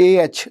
AH,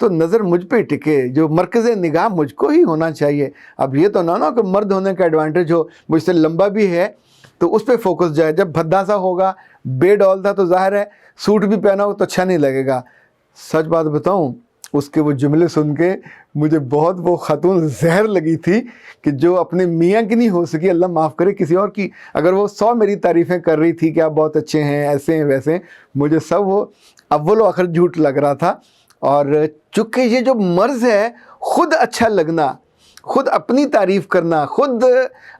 تو نظر مجھ پہ ٹکے، جو مرکز نگاہ مجھ کو ہی ہونا چاہیے۔ اب یہ تو نہ کہ مرد ہونے کا ایڈوانٹیج ہو، مجھ سے لمبا بھی ہے تو اس پہ فوکس جائے۔ جب بھدا سا ہوگا، بے ڈول تھا، تو ظاہر ہے سوٹ بھی پہنا ہو تو اچھا نہیں لگے گا۔ سچ بات بتاؤں، اس کے وہ جملے سن کے مجھے بہت وہ خاتون زہر لگی تھی کہ جو اپنے میاں کی نہیں ہو سکی، اللہ معاف کرے کسی اور کی۔ اگر وہ 100 میری تعریفیں کر رہی تھی کہ آپ بہت اچھے ہیں، ایسے ہیں ویسے ہیں، مجھے سب وہ اول و آخر جھوٹ لگ رہا تھا۔ اور چونکہ یہ جو مرض ہے خود اچھا لگنا، خود اپنی تعریف کرنا، خود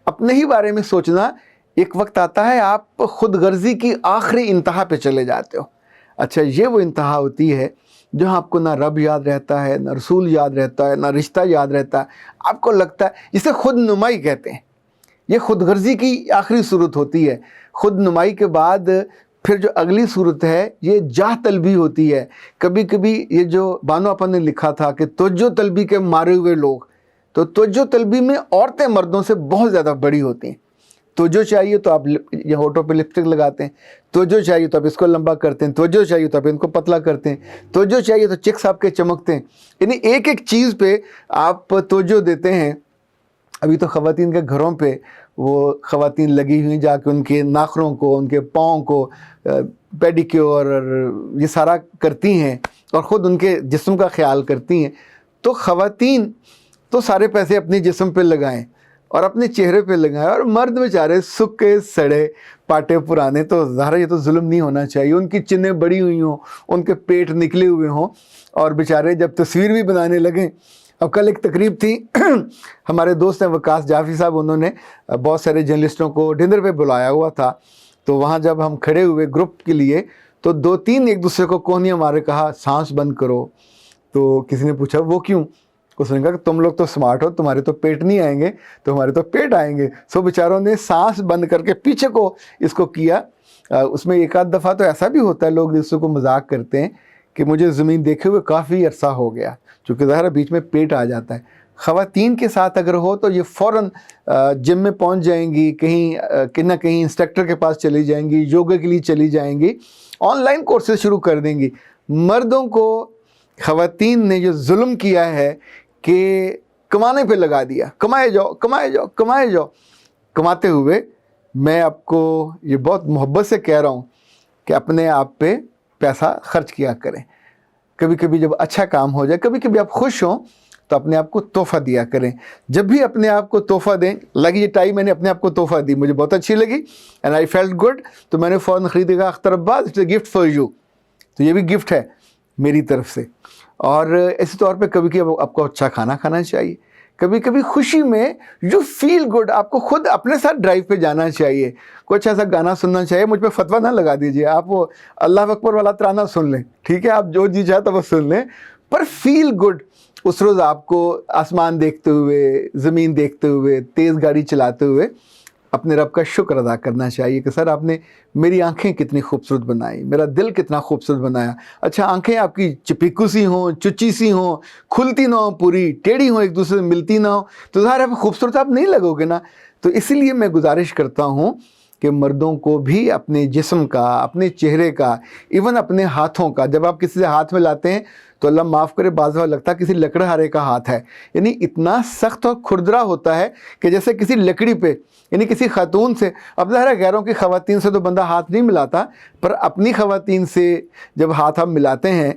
اپنے ہی بارے میں سوچنا، ایک وقت آتا ہے آپ خود غرضی کی آخری انتہا پہ چلے جاتے ہو۔ اچھا، یہ وہ انتہا ہوتی ہے جہاں آپ کو نہ رب یاد رہتا ہے، نہ رسول یاد رہتا ہے، نہ رشتہ یاد رہتا ہے۔ آپ کو لگتا ہے، جسے خود نمائی کہتے ہیں، یہ خود غرضی کی آخری صورت ہوتی ہے۔ خود نمائی کے بعد پھر جو اگلی صورت ہے یہ جاہ طلبی ہوتی ہے۔ کبھی کبھی یہ جو بانو اپن نے لکھا تھا کہ توجہ طلبی کے مارے ہوئے لوگ، تو توجہ طلبی میں عورتیں مردوں سے بہت زیادہ بڑی ہوتی ہیں۔ توجہ چاہیے تو آپ یہ ہونٹوں پہ لپسٹک لگاتے ہیں، توجہ چاہیے تو آپ اس کو لمبا کرتے ہیں، توجہ چاہیے تو آپ ان کو پتلا کرتے ہیں، توجہ چاہیے تو چکس آپ کے چمکتے ہیں۔ یعنی ایک ایک چیز پہ آپ توجہ دیتے ہیں۔ ابھی تو خواتین کے گھروں پہ وہ خواتین لگی ہوئی جا کے ان کے ناخنوں کو، ان کے پاؤں کو پیڈیکیور اور یہ سارا کرتی ہیں اور خود ان کے جسم کا خیال کرتی ہیں۔ تو خواتین تو سارے پیسے اپنے جسم پہ لگائیں اور اپنے چہرے پہ لگائیں، اور مرد بیچارے سکے سڑے پاٹے پرانے، تو ظاہر یہ تو ظلم نہیں ہونا چاہیے۔ ان کی چنیں بڑی ہوئی ہوں، ان کے پیٹ نکلے ہوئے ہوں، اور بیچارے جب تصویر بھی بنانے لگیں۔ اب کل ایک تقریب تھی، ہمارے دوست ہیں وقاص جعفری صاحب، انہوں نے بہت سارے جرنلسٹوں کو ڈنر پہ بلایا ہوا تھا۔ تو وہاں جب ہم کھڑے ہوئے گروپ کے لیے تو 2-3 ایک دوسرے کو کونیاں مارے کہا سانس بند کرو۔ تو کسی نے پوچھا وہ کیوں؟ اس نے کہا کہ تم لوگ تو سمارٹ ہو، تمہارے تو پیٹ نہیں آئیں گے، تمہارے تو پیٹ آئیں گے۔ سو بیچاروں نے سانس بند کر کے پیچھے کو اس کو کیا۔ اس میں ایک آدھ دفعہ تو ایسا بھی ہوتا ہے، لوگ دوسروں کو مذاق کرتے ہیں کہ مجھے زمین دیکھے ہوئے کافی عرصہ ہو گیا، چونکہ ظاہر بیچ میں پیٹ آ جاتا ہے۔ خواتین کے ساتھ اگر ہو تو یہ فوراً جم میں پہنچ جائیں گی، کہیں نہ کہیں انسٹرکٹر کے پاس چلی جائیں گی، یوگا کے لیے چلی جائیں گی، آن لائن کورسز شروع کر دیں گی۔ مردوں کو خواتین نے جو ظلم کیا ہے کہ کمانے پہ لگا دیا، کمائے جاؤ کمائے جاؤ کمائے جاؤ۔ کماتے ہوئے میں آپ کو یہ بہت محبت سے کہہ رہا ہوں کہ اپنے آپ پہ پیسہ خرچ کیا کریں۔ کبھی کبھی جب اچھا کام ہو جائے، کبھی کبھی آپ خوش ہوں تو اپنے آپ کو تحفہ دیا کریں۔ جب بھی اپنے آپ کو تحفہ دیں، لگی یہ ٹائی میں نے اپنے آپ کو تحفہ دی، مجھے بہت اچھی لگی اینڈ آئی فیلٹ گڈ، تو میں نے فوراً خریدے گا Akhtar Abbas it's a gift for you, تو یہ بھی گفٹ ہے میری طرف سے۔ اور اسی طور پہ کبھی کبھی آپ کو اچھا کھانا کھانا چاہیے، کبھی کبھی خوشی میں یو فیل گڈ، آپ کو خود اپنے ساتھ ڈرائیو پہ جانا چاہیے، کوئی اچھا سا گانا سننا چاہیے۔ مجھ پہ فتویٰ نہ لگا دیجیے، آپ وہ اللہ اکبر والا ترانہ سن لیں، ٹھیک ہے، آپ جو جی چاہتا وہ سن لیں، پر فیل گڈ۔ اس روز آپ کو آسمان دیکھتے ہوئے، زمین دیکھتے ہوئے، تیز گاڑی چلاتے ہوئے اپنے رب کا شکر ادا کرنا چاہیے کہ سر آپ نے میری آنکھیں کتنی خوبصورت بنائی، میرا دل کتنا خوبصورت بنایا۔ اچھا، آنکھیں آپ کی چپیکو سی ہوں، چچی سی ہوں، کھلتی نہ ہوں، پوری ٹیڑھی ہوں، ایک دوسرے سے ملتی نہ ہوں، تو ظاہر ہے خوبصورت آپ نہیں لگو گے نا۔ تو اسی لیے میں گزارش کرتا ہوں کہ مردوں کو بھی اپنے جسم کا، اپنے چہرے کا، ایون اپنے ہاتھوں کا، جب آپ کسی سے ہاتھ میں لاتے ہیں تو اللہ معاف کرے بعض دفعہ لگتا ہے کسی لکڑہارے کا ہاتھ ہے، یعنی اتنا سخت اور کھردرا ہوتا ہے کہ جیسے کسی لکڑی پہ، یعنی کسی خاتون سے، اب ظاہر ہے غیروں کی خواتین سے تو بندہ ہاتھ نہیں ملاتا، پر اپنی خواتین سے جب ہاتھ ہم ملاتے ہیں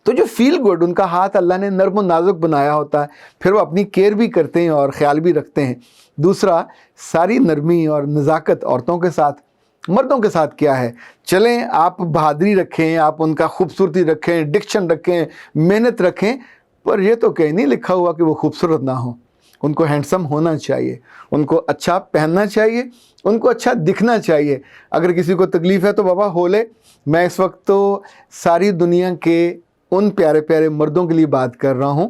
تو جو فیل گڈ، ان کا ہاتھ اللہ نے نرم و نازک بنایا ہوتا ہے، پھر وہ اپنی کیئر بھی کرتے ہیں اور خیال بھی رکھتے ہیں۔ دوسرا، ساری نرمی اور نزاکت عورتوں کے ساتھ، مردوں کے ساتھ کیا ہے؟ چلیں آپ بہادری رکھیں، آپ ان کا خوبصورتی رکھیں، ڈکشن رکھیں، محنت رکھیں، پر یہ تو کہیں نہیں لکھا ہوا کہ وہ خوبصورت نہ ہوں۔ ان کو ہینڈسم ہونا چاہیے، ان کو اچھا پہننا چاہیے، ان کو اچھا دکھنا چاہیے۔ اگر کسی کو تکلیف ہے تو بابا ہو لے۔ میں اس وقت تو ساری دنیا کے ان پیارے پیارے مردوں کے لیے بات کر رہا ہوں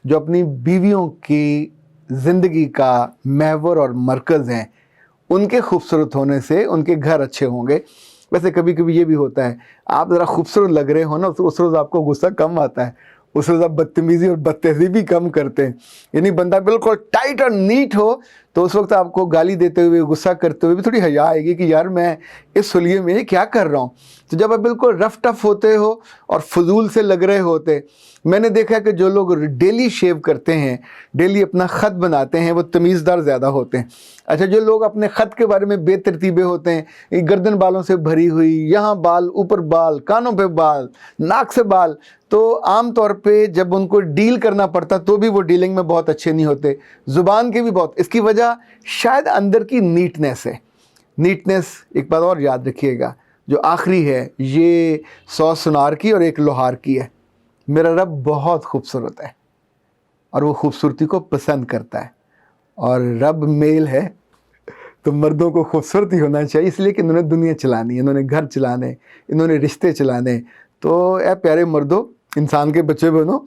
جو اپنی بیویوں کی زندگی کا محور اور مرکز ہیں۔ ان کے خوبصورت ہونے سے ان کے گھر اچھے ہوں گے۔ ویسے کبھی کبھی یہ بھی ہوتا ہے، آپ ذرا خوبصورت لگ رہے ہو نا، اس روز آپ کو غصہ کم آتا ہے، اس روز آپ بدتمیزی اور بدتہذیبی کم کرتے ہیں۔ یعنی بندہ بالکل ٹائٹ اور نیٹ ہو تو اس وقت آپ کو گالی دیتے ہوئے غصہ کرتے ہوئے بھی تھوڑی حیا آئے گی کہ یار میں اس حلیے میں کیا کر رہا ہوں. تو جب آپ بالکل رف ٹف ہوتے ہو اور فضول سے لگ رہے ہوتے, میں نے دیکھا کہ جو لوگ ڈیلی شیو کرتے ہیں, ڈیلی اپنا خط بناتے ہیں, وہ تمیزدار زیادہ ہوتے ہیں. اچھا, جو لوگ اپنے خط کے بارے میں بے ترتیبے ہوتے ہیں, گردن بالوں سے بھری ہوئی, یہاں بال, اوپر بال, کانوں پہ بال, ناک سے بال, تو عام طور پہ جب ان کو ڈیل کرنا پڑتا تو بھی وہ ڈیلنگ میں بہت اچھے نہیں ہوتے, زبان کے بھی بہت. اس کی وجہ شاید اندر کی نیٹنس ہے. نیٹنس, ایک بات اور یاد رکھیے گا, جو آخری ہے یہ 100 سنار کی اور 1 لوہار کی ہے. میرا رب بہت خوبصورت ہے اور وہ خوبصورتی کو پسند کرتا ہے, اور رب میل ہے تو مردوں کو خوبصورتی ہونا چاہیے, اس لیے کہ انہوں نے دنیا چلانی ہے, انہوں نے گھر چلانے, انہوں نے رشتے چلانے. تو اے پیارے مردوں, انسان کے بچے بنو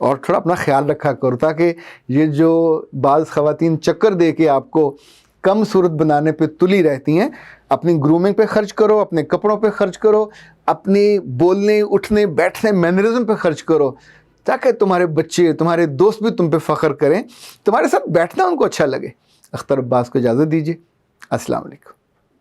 اور تھوڑا اپنا خیال رکھا کرو, تاکہ یہ جو بعض خواتین چکر دے کے آپ کو کم صورت بنانے پہ تلی رہتی ہیں, اپنی گرومنگ پہ خرچ کرو, اپنے کپڑوں پہ خرچ کرو, اپنے بولنے اٹھنے بیٹھنے مینرزم پہ خرچ کرو, تاکہ تمہارے بچے, تمہارے دوست بھی تم پہ فخر کریں, تمہارے ساتھ بیٹھنا ان کو اچھا لگے. اختر عباس کو اجازت دیجیے. السلام علیکم.